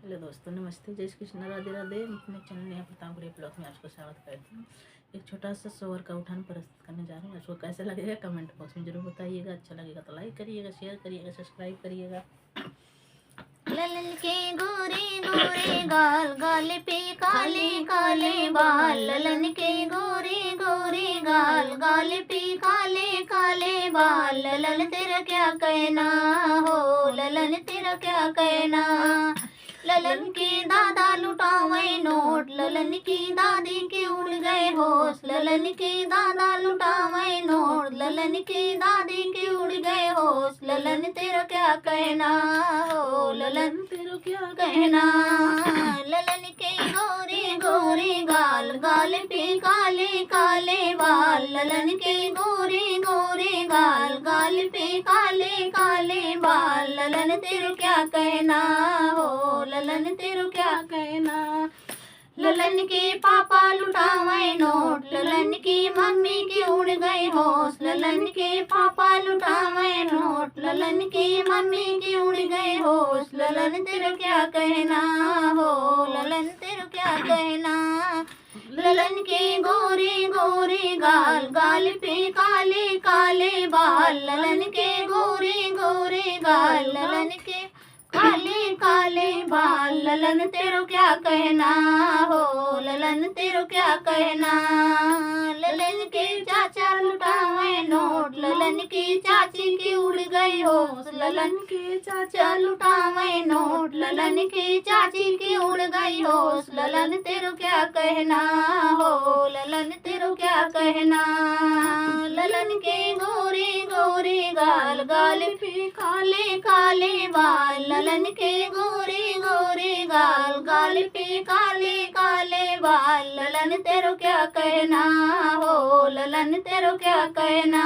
Hello दोस्तों, नमस्ते, जय श्री कृष्ण, राधे राधे। मैं अपने चैनल यहाँ प्रतापगढ़ी ब्लॉग में आपको स्वागत करती हूँ। एक छोटा सा सोवर का उठान प्रस्तुत करने जा रही हूँ। आपको कैसा लगेगा कमेंट बॉक्स में जरूर बताइएगा। अच्छा लगेगा तो लाइक करिएगा, शेयर करिएगा, सब्सक्राइब करिएगा। ललन के गोरे गोरे गाल, गाल पे काले काले बाल। ललन के गोरे गोरे गाल, गाल पे काले काले बाल। ललन तेरा क्या कहना हो, ललन तेरा क्या कहना। ललन के दादा लुटावे नोट, ललन की दादी के उड़ गए होश। ललन के दादा लुटावे नोट, ललन की दादी के उड़ गए होश। ललन तेरा क्या कहना हो, ललन तेरा क्या कहना। ललन के गोरे गोरे गाल, गाल पे काले काले बाल। ललन के गोरे गोरे गाल, गाल पे काले काले बाल। ललन तेरा क्या कहना हो, ललन तेरा क्या कहना। ललन के पापा लुटावे नोट, ललन की मम्मी की उड़ गई होश। ललन के पापा लुटावे नोट, ललन की मम्मी की उड़ गई होश। ललन तेरा क्या कहना हो, ललन तेरा क्या कहना। ललन के गोरे गोरे गाल, गाल पे काले काले बाल। ललन के गोरे गोरे गाल, ललन के काले काले बाल। ललन तेरो क्या कहना हो, ललन तेरो क्या कहना। ललन के चाचा लुटावे नोट, ललन की चाची की उड़ गई होश। ललन के चाचा लुटावे नोट, ललन की चाची की उड़ गई होश। ललन तेरो क्या कहना हो, ललन तेरो क्या कहना। ललन के गोरे गोरे गाल, गाल पे काले काले बाल। ललन के गोरे गोरे गाल, गाल पे काले काले बाल। ललन तेरो क्या कहना हो, ललन तेरो क्या कहना।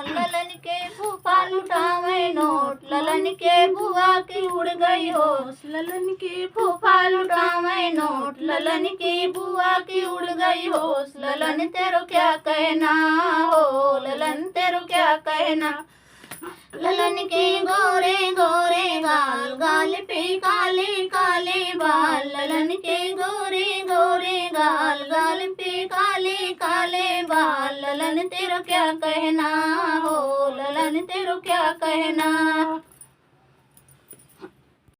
ललन के फूफा लुटावे नोट, ललन के बुआ की उड़ गई होश। ललन के फूफा लुटावे नोट, ललन की बुआ की उड़ गई होश। ललन तेरो क्या कहना हो, ललन तेरो क्या कहना। ललन के गोरे गोरे गाल, गाल पे काले काले बाल। ललन के गोरे गोरे गाल, गाल पे काले काले बाल। ललन तेरो क्या कहना हो, ललन तेरो क्या कहना।